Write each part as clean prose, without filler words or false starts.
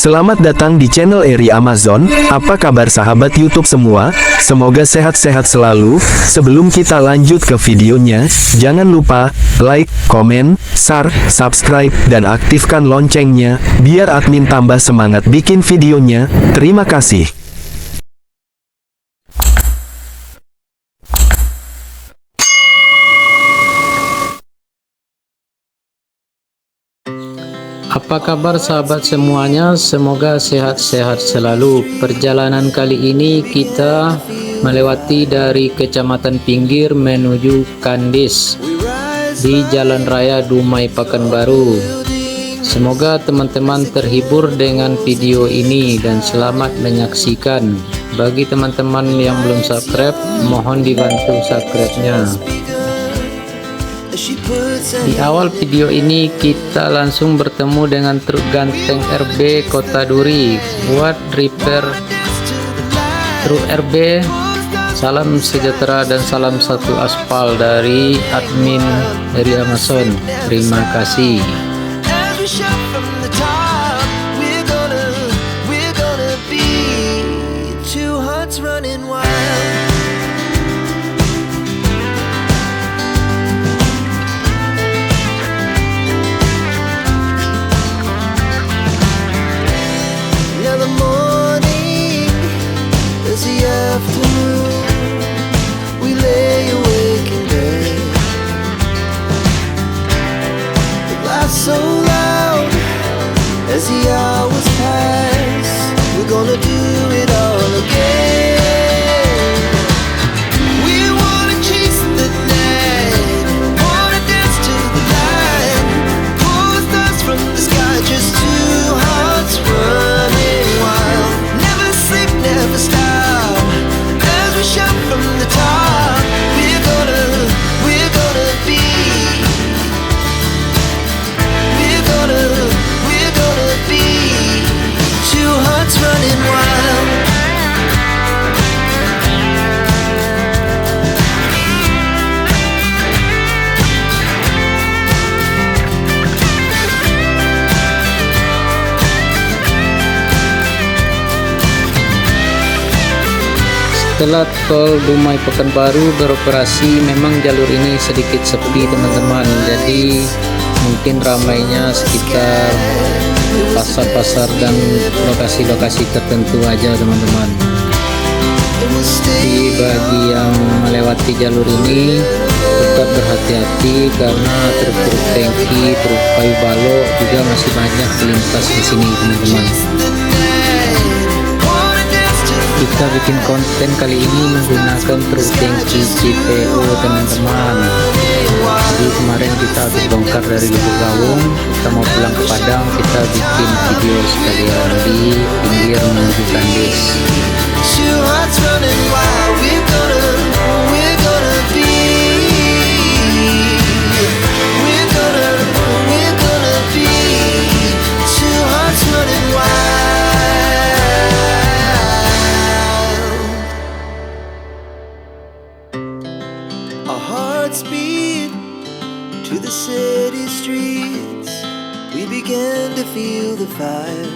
Selamat datang di channel Eri Amazon. Apa kabar sahabat YouTube semua? Semoga sehat-sehat selalu. Sebelum kita lanjut ke videonya, jangan lupa like, komen, share, subscribe, dan aktifkan loncengnya, biar admin tambah semangat bikin videonya. Terima kasih. Apa kabar sahabat semuanya? Semoga sehat-sehat selalu. Perjalanan kali ini kita melewati dari Kecamatan Pinggir menuju Kandis di Jalan Raya Dumai Pekanbaru. Semoga teman-teman terhibur dengan video ini dan selamat menyaksikan. Bagi teman-teman yang belum subscribe, mohon dibantu subscribe-nya. Di awal video ini kita langsung bertemu dengan truk ganteng RB Kota Duri buat repair truk RB. Salam sejahtera dan salam satu aspal dari admin dari Amazon. Terima kasih. So loud as the hours pass, we're gonna do it all again. We wanna chase the night, wanna dance to the light, pull the stars from the sky, just two hearts running wild. Never sleep, never stop, as we shout from the top. We're gonna be. Running wild. Setelah tol Dumai Pekanbaru beroperasi, memang jalur ini sedikit sepi teman-teman, jadi mungkin ramainya sekitar pasar-pasar dan lokasi-lokasi tertentu aja teman-teman. Di bagi yang melewati jalur ini tetap berhati-hati karena truk-truk tangki, truk kayu balok juga masih banyak melintas di sini teman-teman. Kita bikin konten kali ini menggunakan truk tangki CPO teman-teman. Jadi kemarin kita habis bongkar dari Lubuk Gawung, kita mau pulang ke Padang, kita bikin video sekalian di pinggir menuju Kandis. Our hearts beat to the city streets. We began to feel the fire.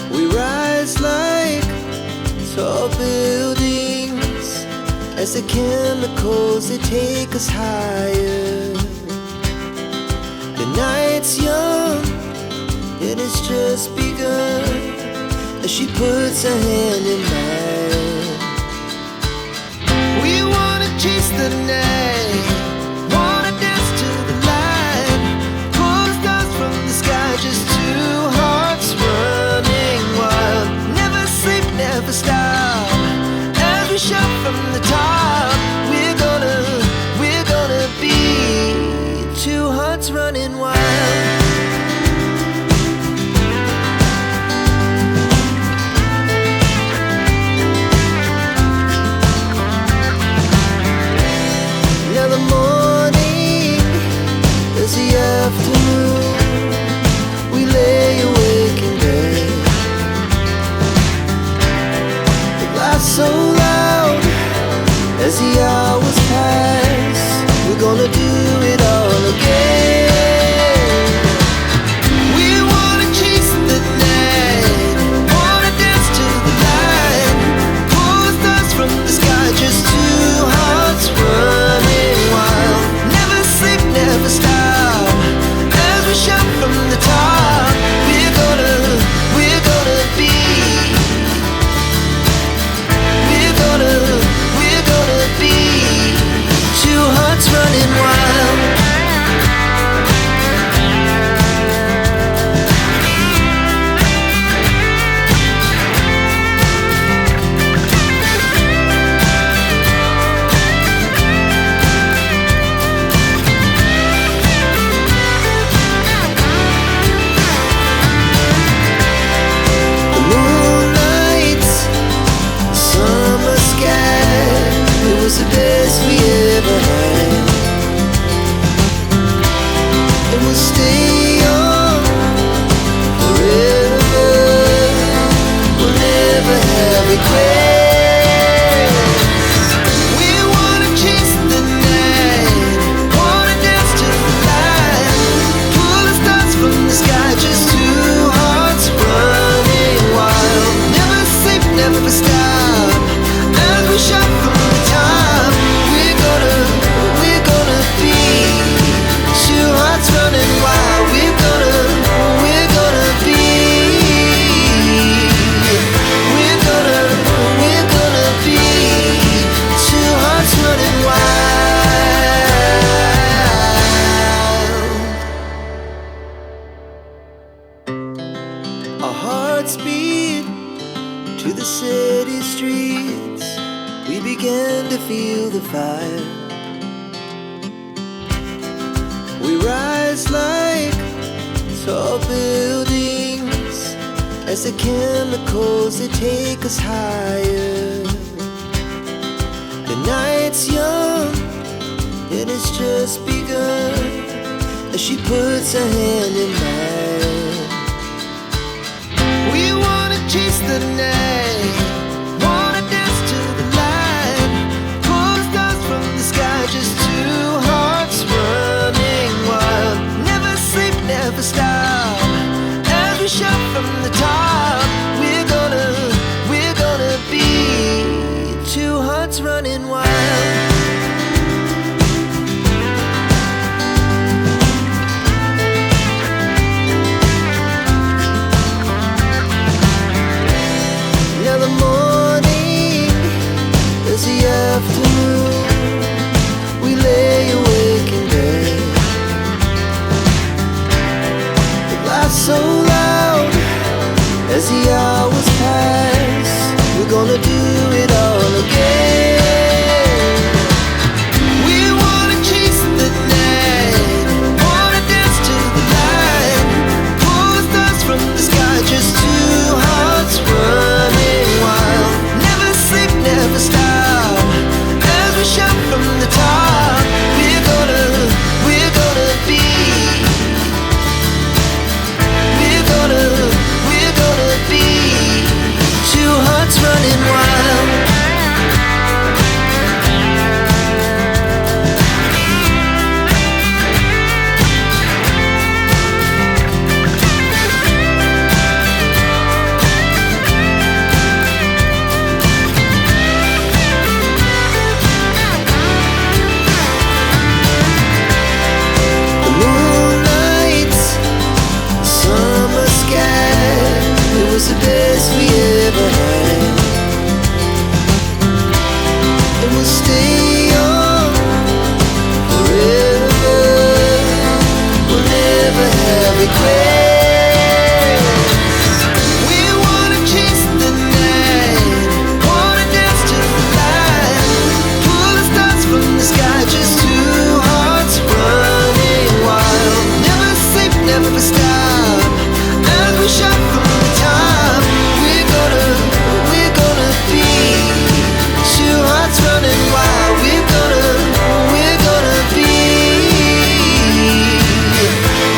We rise like tall buildings as the chemicals they take us higher. The night's young and it's just begun as she puts her hand in mine. We wanna chase the night, wanna dance to the light, pull the stars from the sky, just two hearts running wild. Never sleep, never stop, as we shout from the top. We're gonna be two hearts running wild. Our hearts beat to the city streets. We began to feel the fire. We rise like tall buildings as the chemicals they take us higher. The night's young and it's just begun as she puts her hand in mine. We wanna chase the night, wanna dance to the light, pull the stars from the sky, just two hearts running wild. Never sleep, never stop, as we shout from the top. We're gonna be two hearts running wild. Now the morning is the afternoon. We lay awake in bed. The laughs so loud as the hours pass. We're gonna do it all again. We wanna chase the night, wanna dance to the light, pull the stars from the sky, just two hearts running wild. Never sleep, never stop, as we shout from the top. We're gonna be. We're gonna be two hearts running wild. The moonlight, summer sky, it was the best we ever had. And we'll stay on forever. We'll never have regrets. We wanna chase the night, wanna dance to the light, pull the stars from the sky, just two hearts running wild. Never sleep, never stop, as we shout from the top. We're gonna be two hearts running wild. We're gonna be.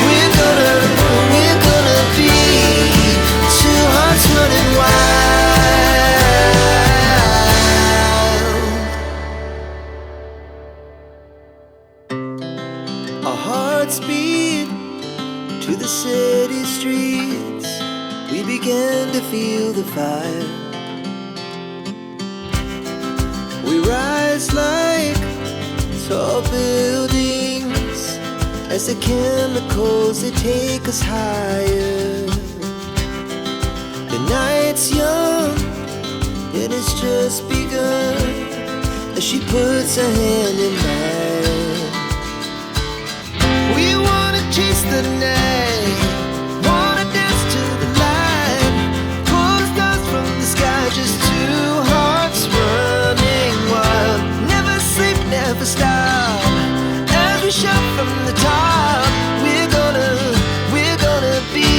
We're gonna be two hearts running wild. Our hearts beat to the city streets. We began to feel the fire. We rise like tall buildings as the chemicals they take us higher. The night's young and it's just begun as she puts her hand in mine. We wanna chase the night, wanna dance to the light, pull the stars from the sky, just two hearts running wild. Never sleep, never stop, as we shout from the top. We're gonna be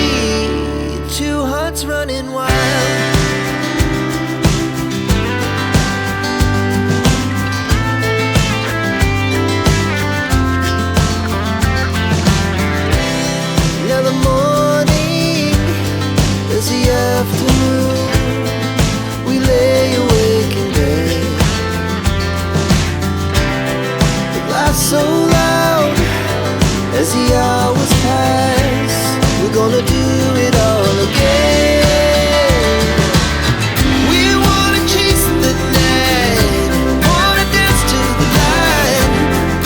two hearts running wild. Now the morning is the afternoon. We lay awake in bed. The laughs so loud as the hours pass. We're gonna do it all again. We wanna chase the night, wanna dance to the light,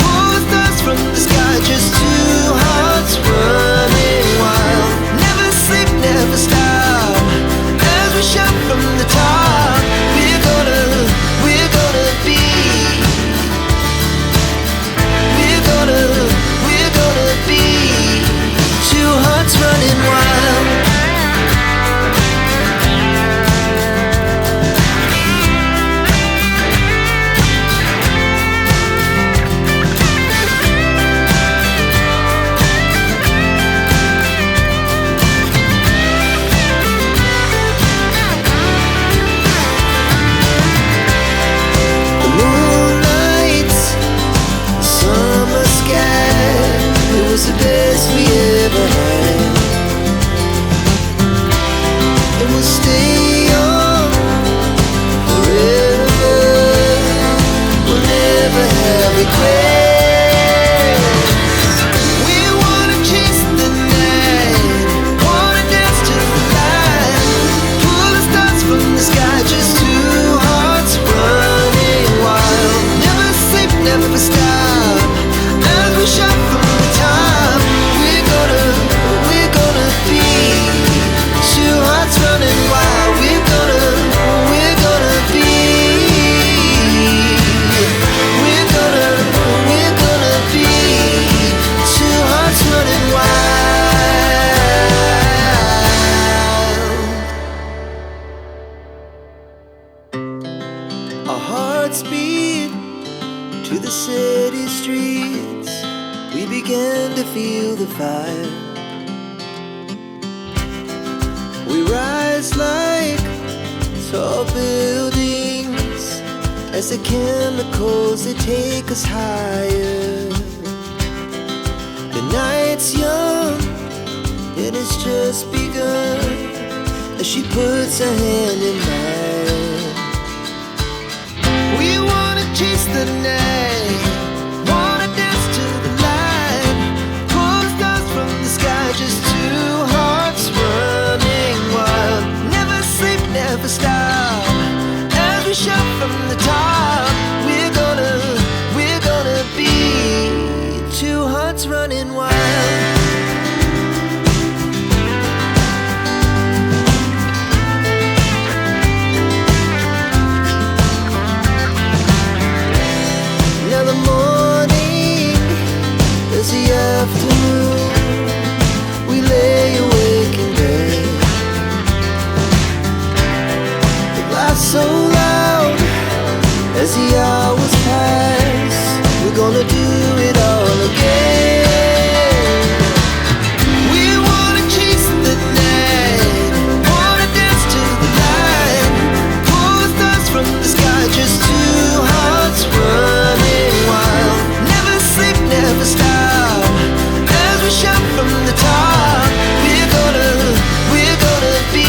pull the stars from the sky, just two hearts running wild. Never sleep, never stop, as we shout from the top. We're gonna be. We're gonna be two hearts running wild. the fire. We rise like tall buildings as the chemicals, they take us higher. The night's young, and it's just begun as she puts her hand in mine. We wanna chase the night, wanna dance to the light, pull the stars from the sky, just two hearts running wild. Never sleep, never stop, as we shout from the top. We're gonna be two hearts running wild. Now the morning is the afternoon. We lay awake in bed. It laughs so loud as the hours pass. We're gonna do it all again. We wanna chase the night, wanna dance to the light, pull the stars from the sky, just two hearts running wild. Never sleep, never stop, as we shout from the top. We're gonna be,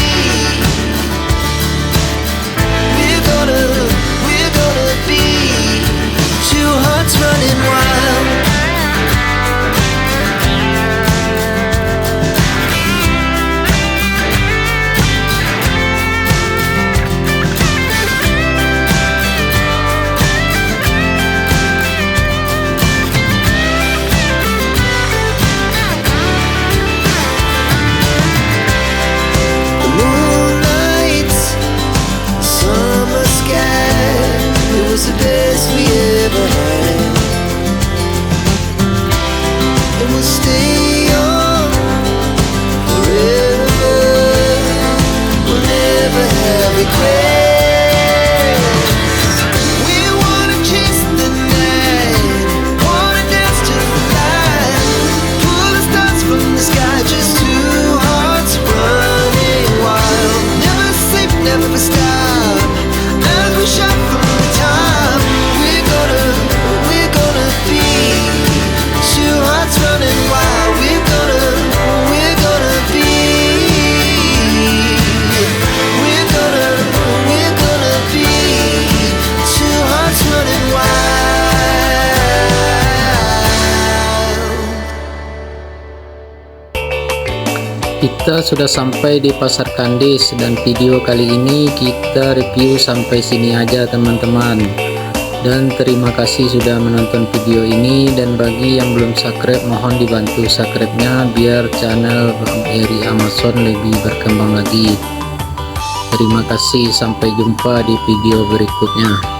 we're gonna be two hearts running wild. The moonlight, summer sky, it was the best we ever had. And we'll stay on forever. We'll never have regrets. We wanna chase the night, wanna dance to the light, pull the stars from the sky, just two hearts running wild. Never sleep, never stop, as we shout from the top. We're gonna be two hearts running wild. We're gonna be, we're gonna be two hearts running wild. Kita sudah sampai di Pasar Kandis dan video kali ini kita review sampai sini aja teman-teman. Dan terima kasih sudah menonton video ini, dan bagi yang belum subscribe mohon dibantu subscribe-nya biar channel Bang Eri Amazon lebih berkembang lagi. Terima kasih, sampai jumpa di video berikutnya.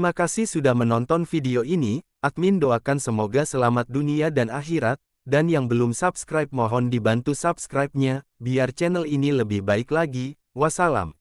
Terima kasih sudah menonton video ini, admin doakan semoga selamat dunia dan akhirat, dan yang belum subscribe mohon dibantu subscribe-nya, biar channel ini lebih baik lagi. Wassalam.